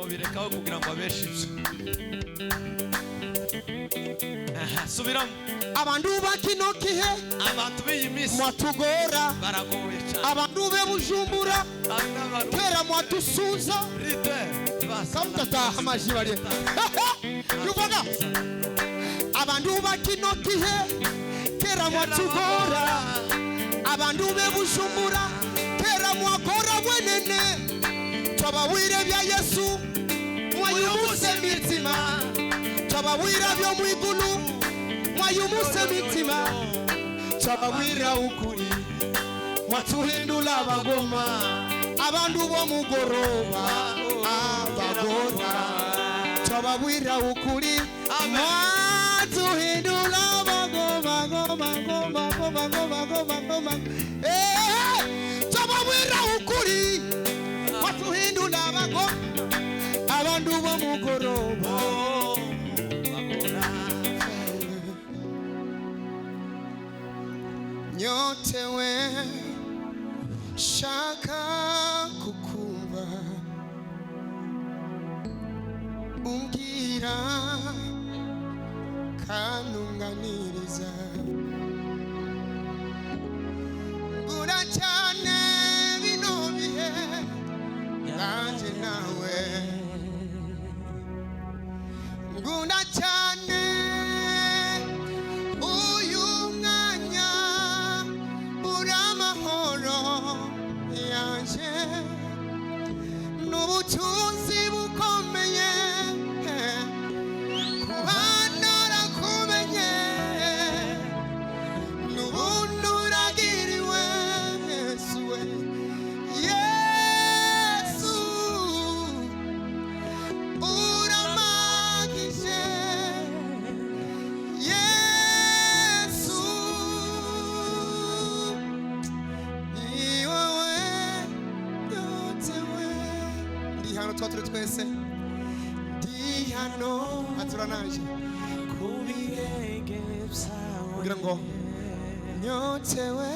birekaho kugira ngo abeshije. Subiramo. Abantu bakino kihe abantu b'iyimisi mwatugora baragoye cyane. abantu be Bujumbura kera mwatusuza kamutata amajibare yubaga abantu bakino kihe kera mwatugora abantu be Bujumbura kera mwakora wenene twabawire bya Yesu mwayumuse mitima twabawira byo mwigulu mwayumuse mitima twabawira ukuri mwatuhindula abagoma abantu bo mugoroba abagora twabawira ukuri mwatuhindula abagoma goma goma goma goma goma goma twabawira ukuri mwatuhindula abagoma abantu bo mugoroba nyote we shaka kukumva umbwira kanunganiriza ngura cyane bino bihe nanjye nawe ngura cyane nubutunzi bukomeye kubana rakumenye nubuntu ragiriwe Yesu we Yesu uramagije Yesu ni wowe hano twaturi twese ndi hano aturanaje kubirenge byawe kugira ngo nyotewe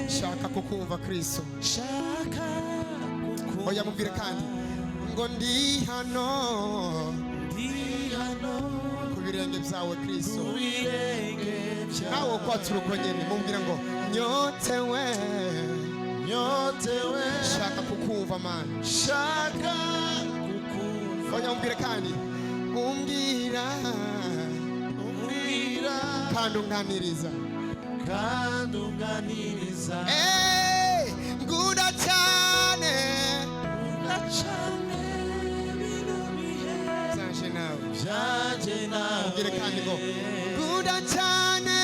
shaka kukumva Kristo shaka kukumva oya mubwire kandi ngo ndi hano kubirenge byawe Kristo kubirenge byawe nawo kwaturuko nyene mubwire ngo nyotewe shaka kukumva man shaka kukumva oya umbwire kandi umbwira kandunganiriza ngunda cyane bino bihe byaje nawe umbwire kandi ngo ngunda cyane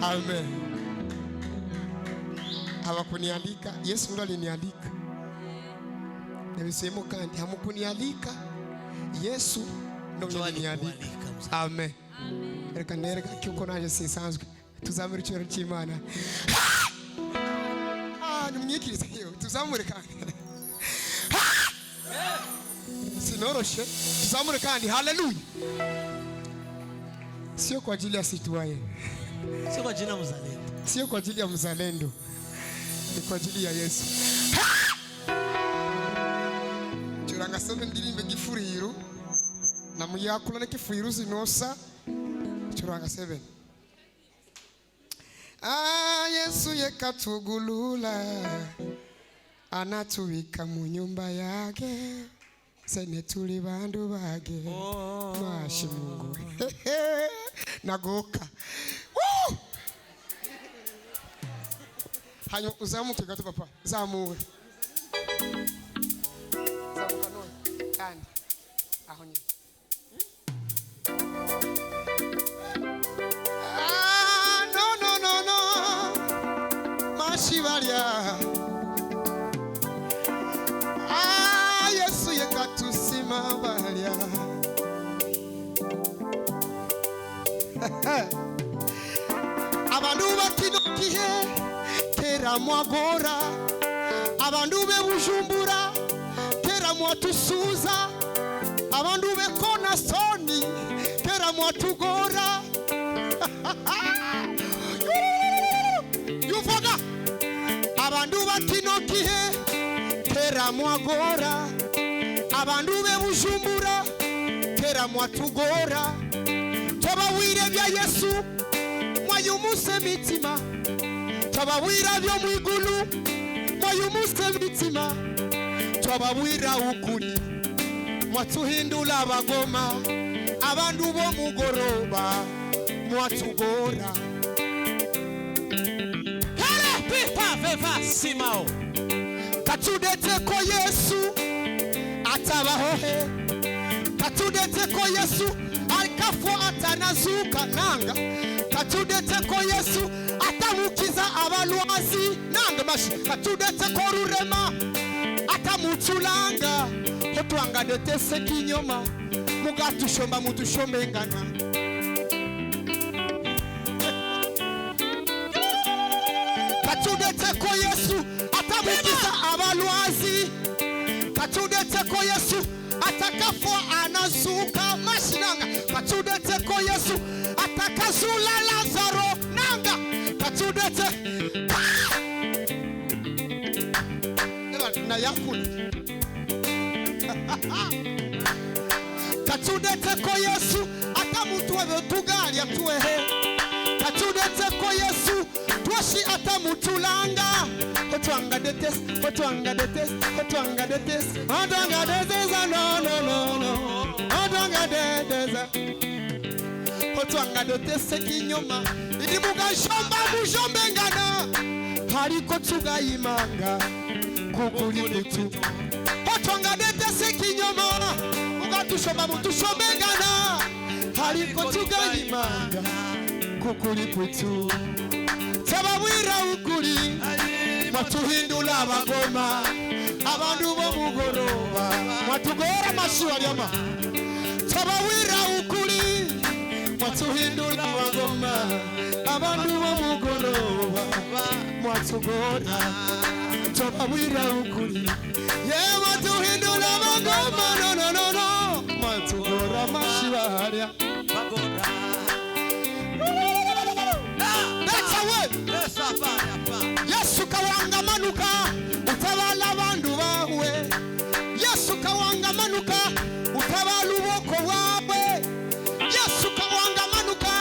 Amen. Hawakuniandika, Yesu ndo aliniandika. Nimesema kandi hamukuniandika, Yesu ndo aliniandika. Amen. Reka nereka cyuko naje sinsanzwe. Tuzamure cyoro cy'Imana. Nimwikirize hiyo, tuzamure kandi. Sinoroshe, tuzamure kandi. Haleluya. Sio kwa ajili ya situaye. Sio kwa ajili ya mzalendo. Sio kwa ajili ya mzalendo. Ni kwa ajili ya Yesu. Churanga sebe ndirimbe gifuriro. Na muyakula ne kifuriro zinosa. Churanga sebe. Yesu yekatugulula. Anatuwika mu nyumba yake. Sene tuli bandu bage. Mashi Mungu. Nagoka. Hanyuma uzamuke gato papa. Zamure. tera mwagora abandu be Bujumbura tera mwatusuza abandu be kona soni tera mwatugora yufoga abandu batinokihe tera mwagora abandu be Bujumbura tera mwatugora tabawire bya Yesu mwayumuse mitima tabawira byo mwigulu mwayumuse mitima tabawira ukuri mwatuhindula abagoma abandu bo mugoroba mwatugora Hele pipa veva simao. katudete ko Yesu atabahohe katudete ko Yesu alikafa atanazuka nanga katudete ko Yesu atamukiza abalwazi nanga mashi katudete ko rurema atamutulanga otwanga detese kinyoma mugatushomba mutushombengana katudete ko Yesu atamukiza abalwazi katudete ko Yesu atakafwa anazuka mashinanga katudete ko Yesu atakazula Lazaro nanga katudete na yakuni katudete ko Yesu atamutuwe tugali atuehe katudete ko Yesu twashi atamutulanga otwanga detes otwanga detes otwanga detes otwanga detes no otwanga detes otwanga detes kinyoma ili mugashomba mujombengana hariko tugayimanga kukuli kutu otwanga detes kinyoma mugatushomba mutushombengana hariko tugayimanga kukuli kutu tabawira ukuri mwatuhindula abagoma abandu bo mugoroba mwatugora mashiwalyama tabawira ukuri mwatuhindula abagoma abandu bo mugoroba mwatugora tabawira ukuri ye mwatuhindula abagoma no mwatugora mashiwalya Bagora. that's a word Yesu kawanga manuka utabala abandu bawe Yesu kawanga manuka utabala uboko bwawe Yesu kawanga manuka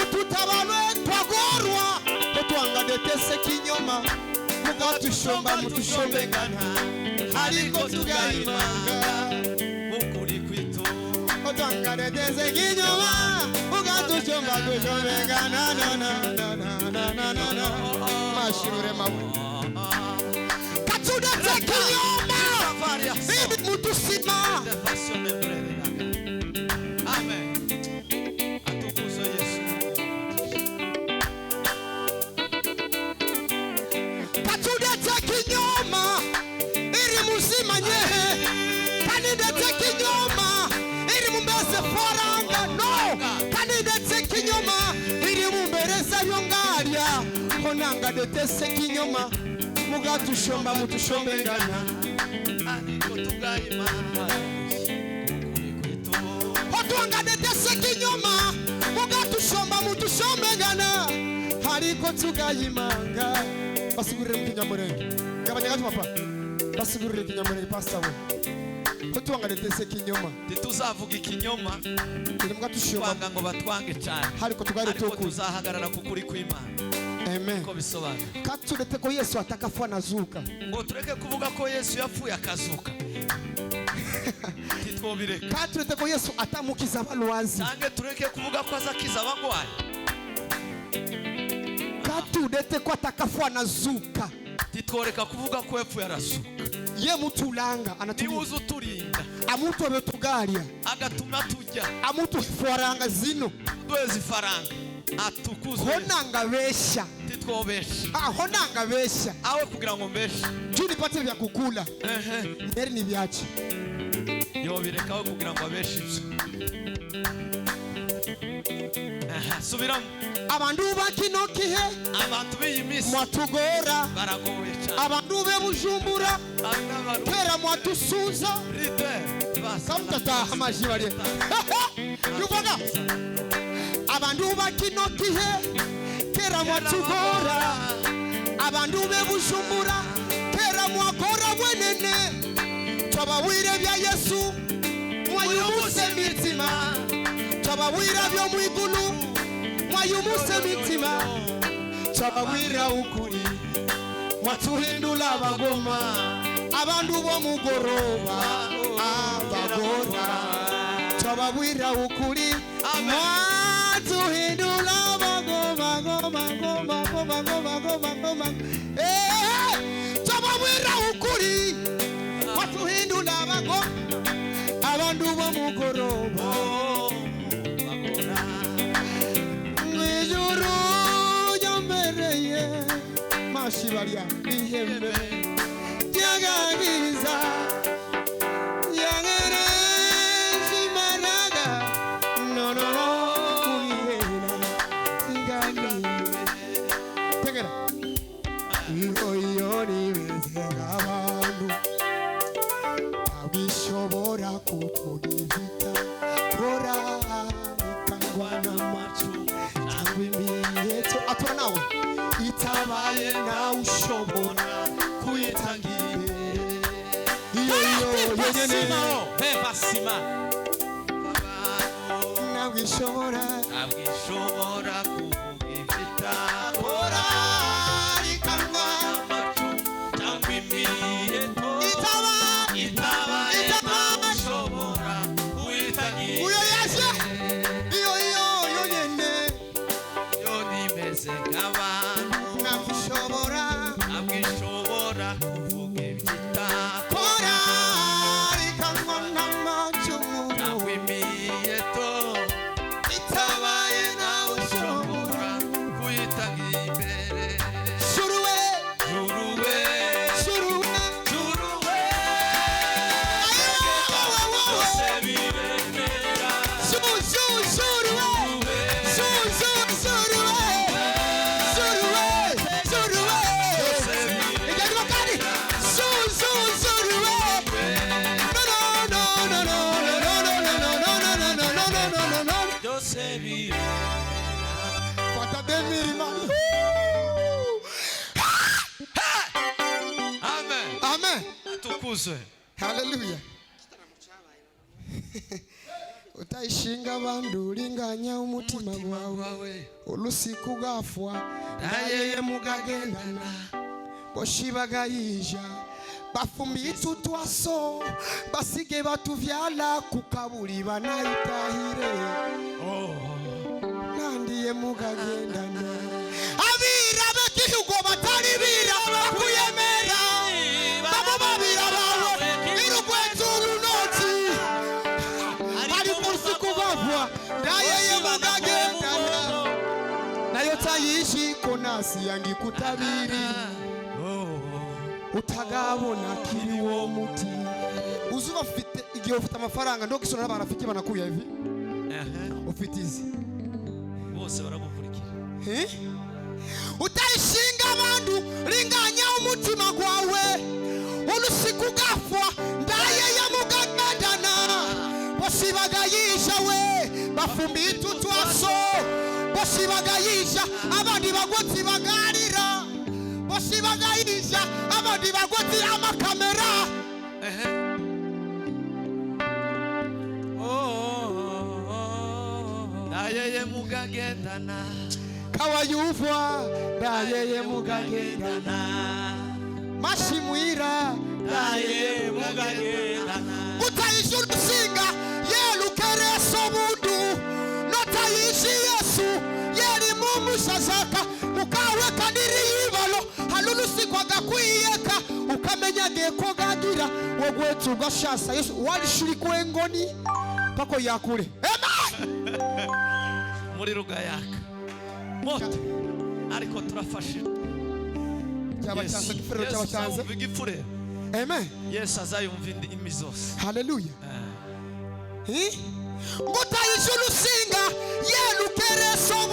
ututabalwe twagorwa twanga detese kinyoma mugatushomba mutushombengana hariko tugayimanga Ukuri kwitu. twanga detese kinyoma mugatushomba tushomengana no mashirure mawe katudete kinyoma ili mutusima Devacione breve daga. Amen. Atukuzo Yesu. katudete kinyoma ili muzima nyehe kanidete kinyoma ili mumbeze faranga no kanidete kinyoma ili mumbereza yongalya honanga detese kinyoma mugatushomba mutushombengana Ariko tugayimanga. Ukuri kwitu. otwanga detese kinyoma mugatushomba mutushombengana hariko tugayimanga basigurire mukinyamurenge gabanyagati papa basigurire kinyamurenge pastor we otwanga detese kinyoma Tituzavuga ikinyoma ili mugatushomba twanga ngo batwange cyane. hariko tugare Ariko tukuza tuzahagarara ku kuri kw'Imana. amen Ko bisobanura. katudete ko Yesu atakafa nazuka Ngo tureke kuvuga ko Yesu yapfuye akazuka. Titwobireka. katudete ko Yesu atamukiza abalwazi Nange tureke kuvuga ko azakiza abagwayi. katudete ko atakafa nazuka Titworeka kuvuga ko yapfuye arasuka. ye mutulanga Niwe anatulinda uzi uturinda. amuntu abetugalya Agatuma tujya. amuntu faranga zino Twezi faranga. Atukuzwe. honanga besha Titwobesha. honanga besha Awe kugira ngo mbeshe. juu nipate vya kukula neri ni vyache Yo birekaho kugira ngo abeshe ibyo. subiramo. Abantu bakino kihe Abantu b'iyi minsi mwatugora baragoye cyane. abantu be Bujumbura kera mwatusuza kamutataha amajibari yuvaga abantu bakino kihe kera mwatugora abantu be Bujumbura kera mwakora bwenene twabawire bya Yesu mwayumuse mitima twabawira byo mwigulu mwayumuse mitima twabawira ukuri mwatuhindula abagoma abantu bo mugoroba abagora twabawira ukuri mwatuhindula abagoma goma twabawira ukuri mwatuhindula abagoma abantu bo mugoroba mwijuru yambereye mashibaria ihembe yaganiza yangerezi managa no kuihera sigani tegera ihoyori wezengabantu abishobora kukugivita kora ikangwana macho wimiyeto atora nawe itabaye nawe ushobora kuyitangiye iyo yenyene basima nawe ishobora kugivita kora ikangwa macho cyangwa imiyeto itabaye nawe ushobora kuyitangiye uyo yashe iyo yenyene yo nimeze nk'abantu nabishobora kuvuga kora ikangwa n'amacu cyangwa imiyeto itabaye nawe ushobora kuyitangira imbere. shuruwe Juruwe byose biremera. Byose Amen. Amen. Tukuzwe. Hallelujah. Utaishinga abantu ulinganya umutima wawe ulusiku gafwa Nayeye mugagendana boshibagayija bafumbitu twaso basige batuvyala kukaburi banayitahire nandiye mugagendana abira bekihugo batari bira bakuyemera babo babira bawe irugwetu lunoti ari kursiku bafwa nayeye mugagendana nayo tayishi konasi yangi kutabiri utagabona kiri wo muti uzuba ufite igihe ufite amafaranga ndo gisona n'abantu afite banakuye hivi ufite izi bose baragukurikira. utayishinga abantu ringanya umutima gwawe ulusiku gafwa ndaye ya mugagadana bosibagayisha we bafumbitu twaso bosibagayisha abandi bagoti bagarira bosibagayisha abandi bagoti amakamera Nayeye mugagendana kawayuvwa ndayeye mugagendana mashimwira Nayeye mugagendana utayisha urusinga yelukereso budu notayishi Yesu yeri mumushazaka ukawe kadiri yibalo halulusikwa gakwiyeka ukamenya geko gagira wogwetu gashasa Yesu walishuri kwengoni pako yakure muri rugayaka moto ariko turafashe cyabacyanze gifurero cyabacyanze igifure. amen Yesu azayumva indimi zose. haleluya ngutayisha urusinga reso